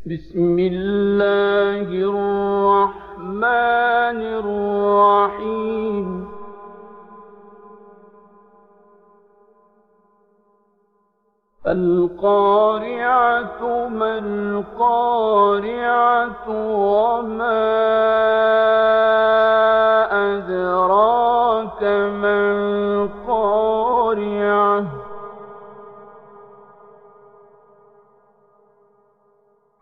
بسم الله الرحمن الرحيم. القارعة ما القارعة وما أدراك ما القارعة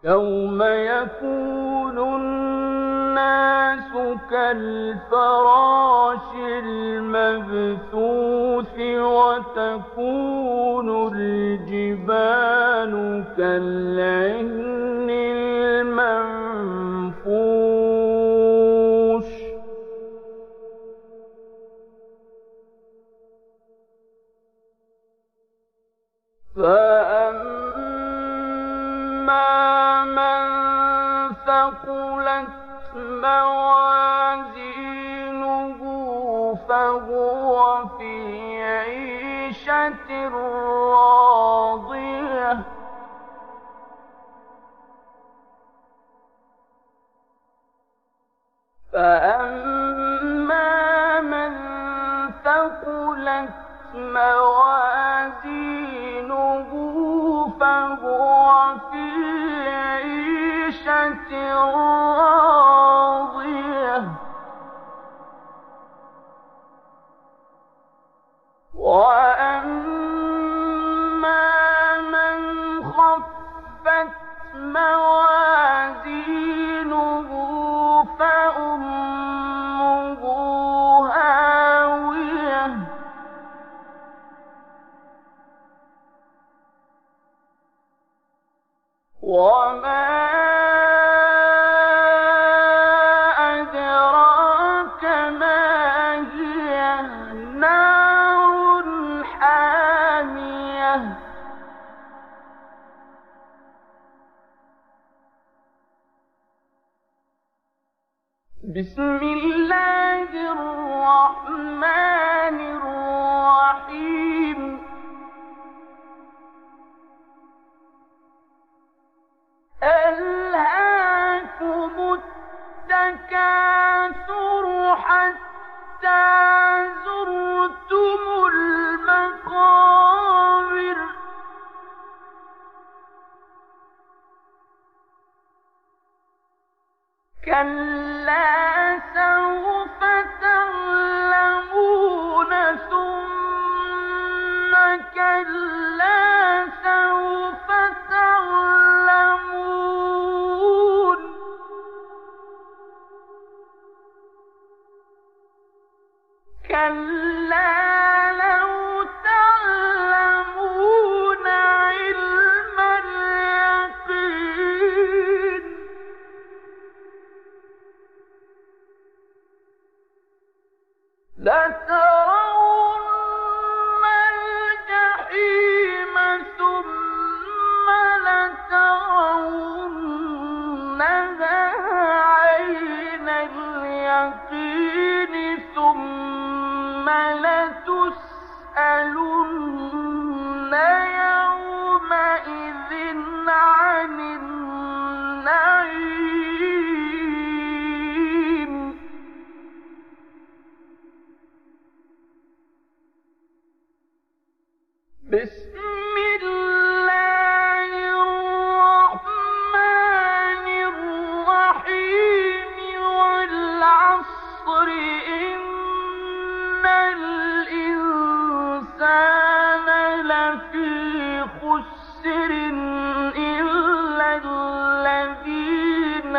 يوم يكون الناس كالفراش المبثوث وتكون الجبال كالعهن المنفوش فأما من ثقلت موازينه فهو في عيشة راضية فأما من ثقلت موازينه فهو في عيشة راضية وأما من خفت موازينه فأمه هاوية وما أدراك ما هي نار حامية بسم الله الرحمن الرحيم. ألهاكم التكاثر حتى زرتم المقابر كلا سوف تعلمون ثم كلا سوف تعلمون كلا لو تعلمون علم اليقين لترون الجحيم ثم لترونها عين اليقين ثم لتسألن يومئذ عن النعيم بسم الله الرحمن الرحيم والعصر إن الإنسان لفي خسر إلا الذين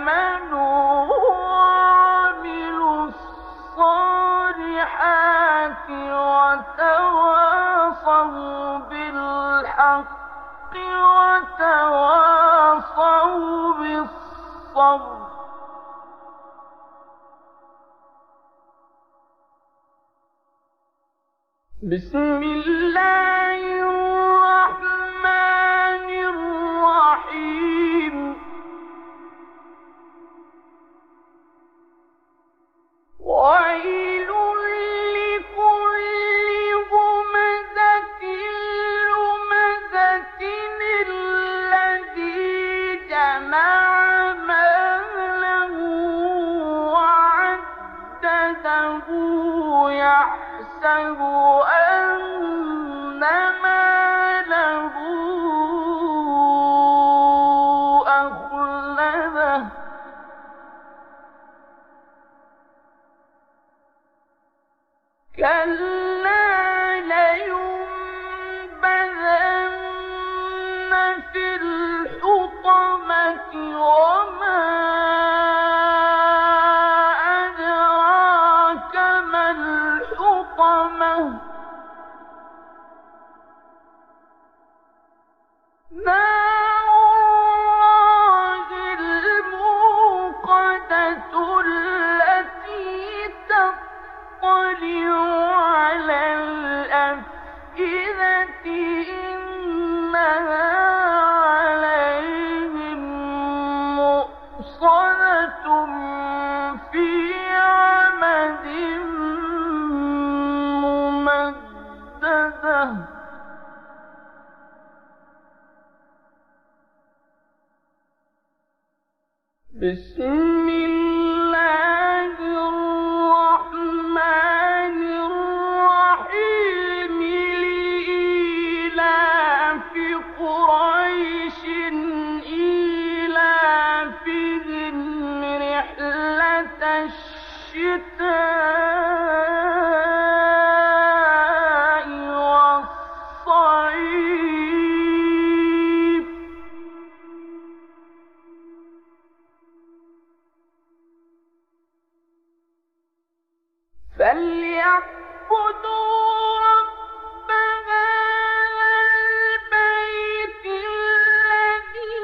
آمنوا وعملوا الصالحات وتواصوا بالحق وتواصوا بالصبر بسم الله الرحمن الرحيم. ويل لكل همزة لمزة الذي كَلَّا لَيُنبَذَنَّ فِي الْحُطَمَةِ وَمَا أَدْرَاكَ مَا الْحُطَمَةُ نَارُ اللَّهِ الْمُوقَدَةُ الَّتِي تَطَّلِعُ عَلَى الْأَفْئِدَةِ إِنَّهَا عَلَيْهِم مُّؤْصَدَةٌ فِي عَمَدٍ مُّمَدَّدَةٍ بسم الله الرحمن الرحيم لإيلاف قريش إيلافهم رحلة الشتاء والصيف فليعبدوا رب هذا البيت الذي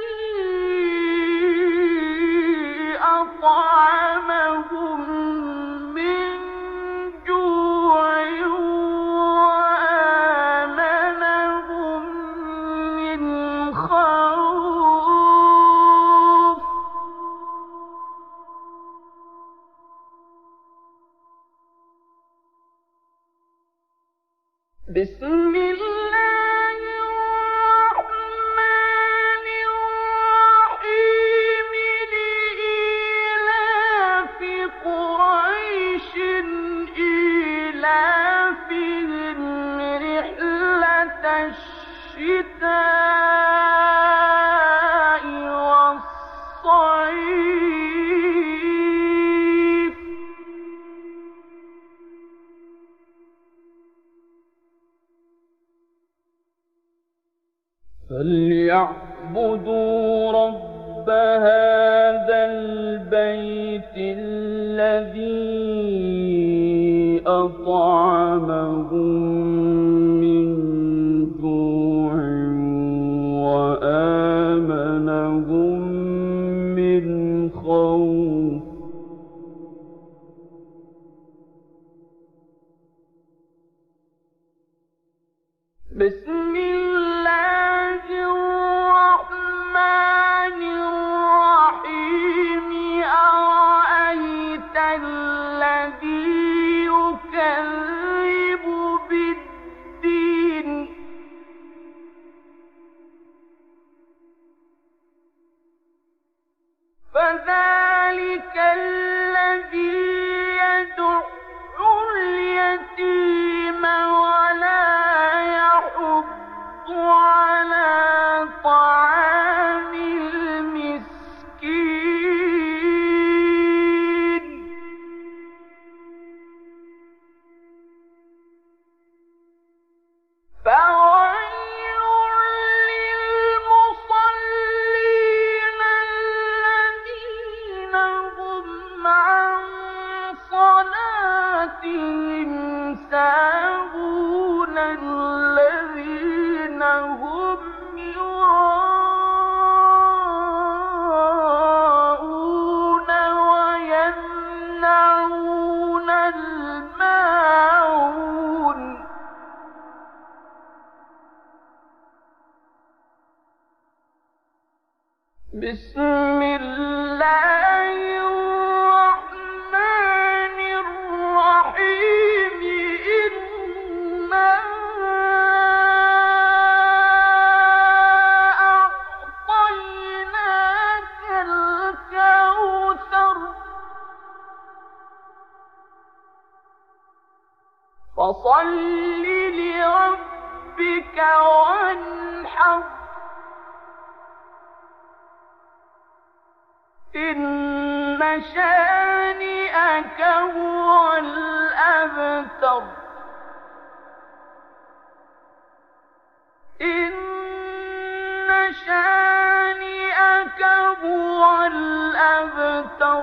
أطعمهم من جوع وآمنهم من خوف بسم الله الرحمن الرحيم لإيلاف قريش إيلافهم رحلة الشتاء والصيف فليعبدوا رب هذا البيت الذي أطعمهم من جوع وآمنهم من خوف بسم الله الرحمن الرحيم أرأيت الذي يكذب بالدين فذلك الذي يدع اليتيم ولا يحض على طعام المسكين فويل للمصلين الذين هم عن صلاتهم ساهون الذين هم يراءون ويمنعون الماعون بسم الله الرحمن الرحيم إنا أعطيناك الكوثر فصل لربك وانحر إن شانئك هو الأبتر والأبتر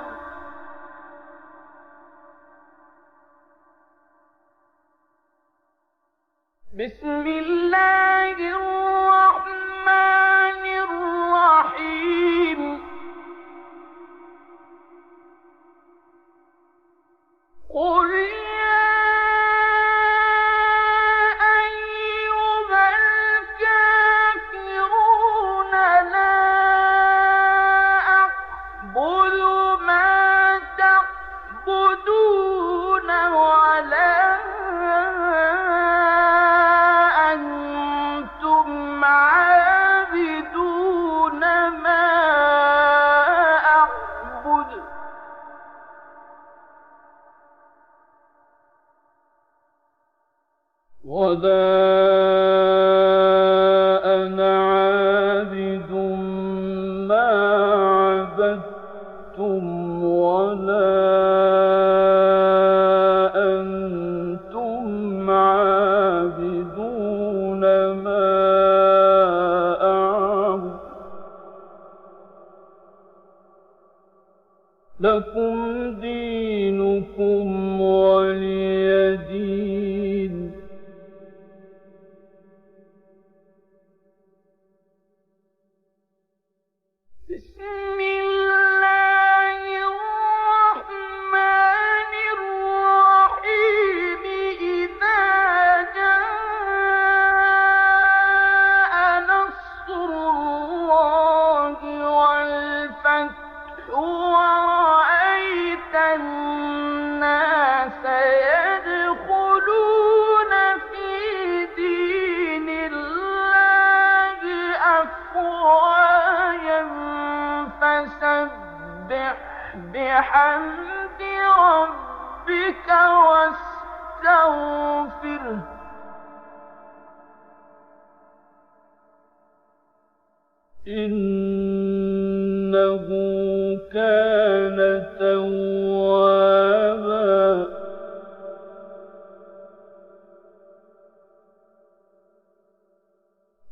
بسم الله الرحمن الرحيم قل يا أيها الكافرون لا أعبد ما تعبدون ولا أنتم عابدون ما أعبد ولا أنا عابد ما عبدتم ولا أنتم عابدون ما أعبد لكم دينكم ولي دين بسم الله الرحمن الرحيم إذا جاء نصر الله والفتح ورأيت الناس يدخلون في دين الله أفواجا فسبح بحمد ربك واستغفره إنه كان توابا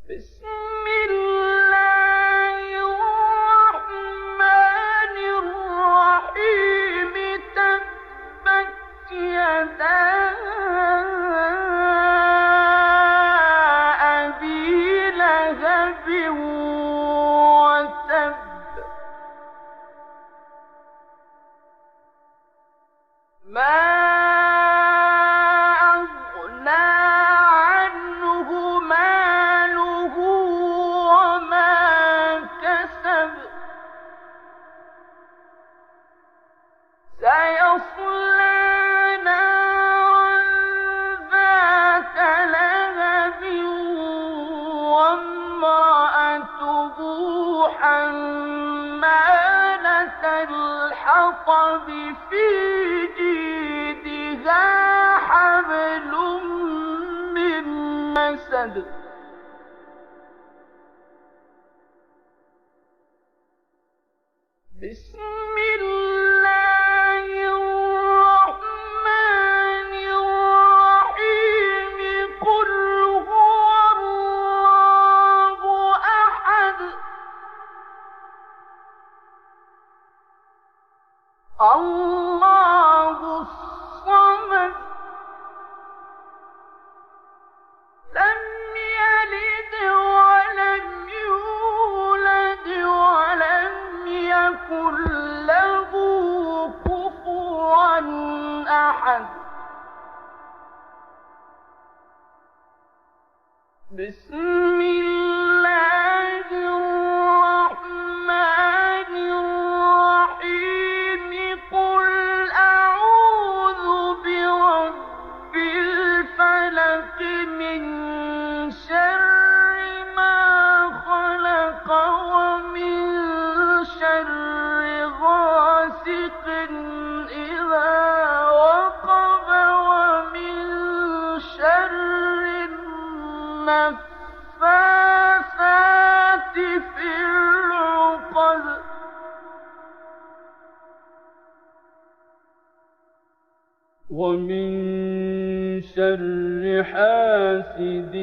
بسم الله الرحمن الرحيم تبت يدا أبي لهب وتب ما أغنى عنه ماله وما كسب سيصلى نارا ذات لهب وامرأته حمالة الحطب في جيدها حبل من مسد بسم الله الرحمن الرحيم قل هو الله أحد الله الصمد لم يلد ولم يولد ولم يكن له كفوا أحد بسم الله الرحمن الرحيم قل أعوذ برب الفلق من شر ما خلق ومن شر غاسق إذا وقب ومن شر النفاثات في العقد ومن شر حاسد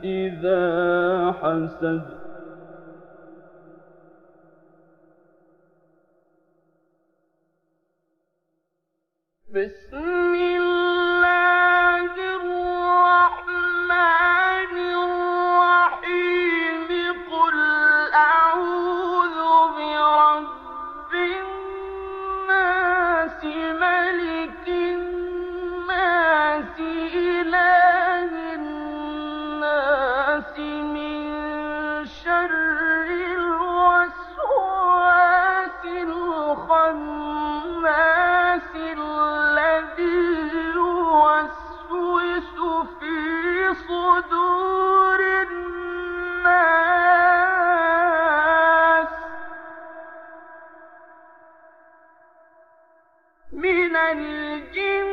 إذا حسد بسم الله الرحمن الرحيم قل أعوذ برب الناس ملك الناس إله الناس من شر الوسواس الخناس الذي يوسوس في صدور الناس من الجنة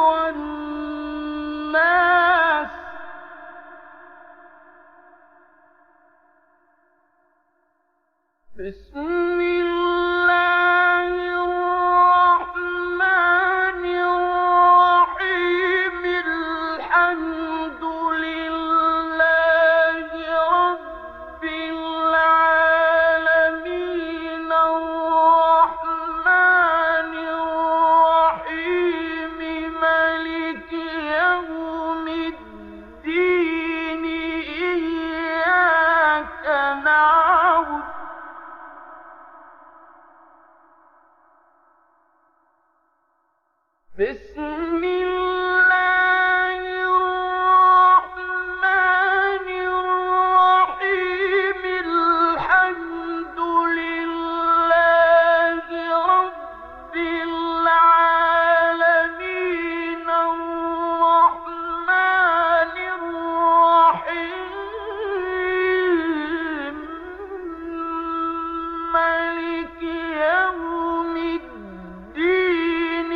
والناس بسم الله الرحمن الرحيم الحمد لله رب العالمين الرحمن الرحيم مالك يوم الدين إياك نعبد بسم الله الرحمن الرحيم الحمد لله رب العالمين الرحمن الرحيم مالك يوم الدين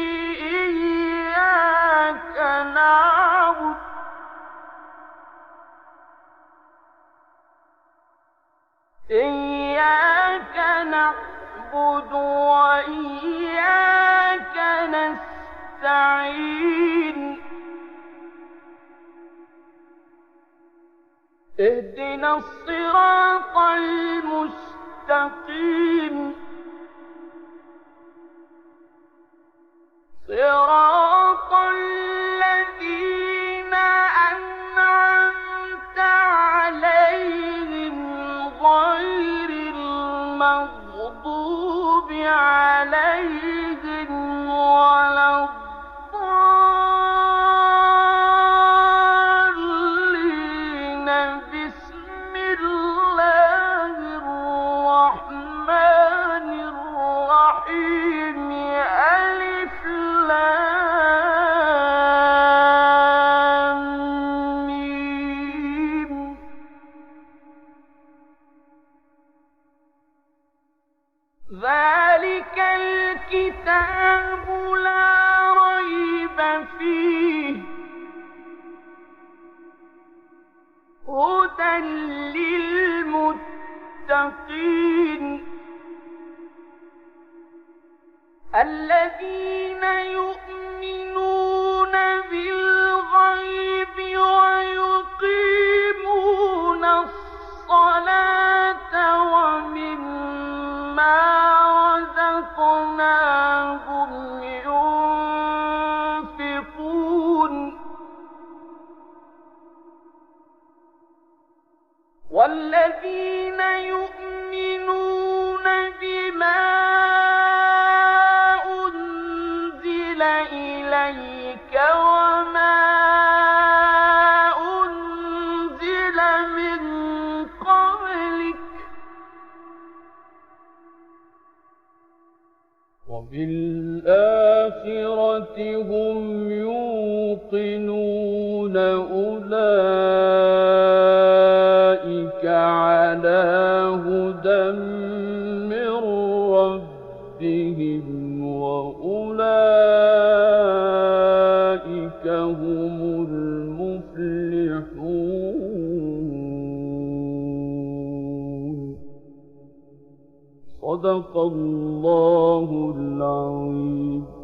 إياك نعبد وإياك نستعين اهدنا الصراط المستقيم صراط الذين أنعمت عليهم غير المغضوب عليهم ولا الضالين بسم الله الرحمن الرحيم ألف لام ميم ذلك الكتاب لا ريب فيه هدى للمتقين الذين يؤمنون بالغيب ويقيمون الصلاة ومما رزقناهم ينفقون والذين يؤمنون بما أنزل إليك وما أنزل من قبلك وبالآخرة هم يوقنون أولئك على هدى من ربهم وأولئك هم المفلحون صدق الله العظيم.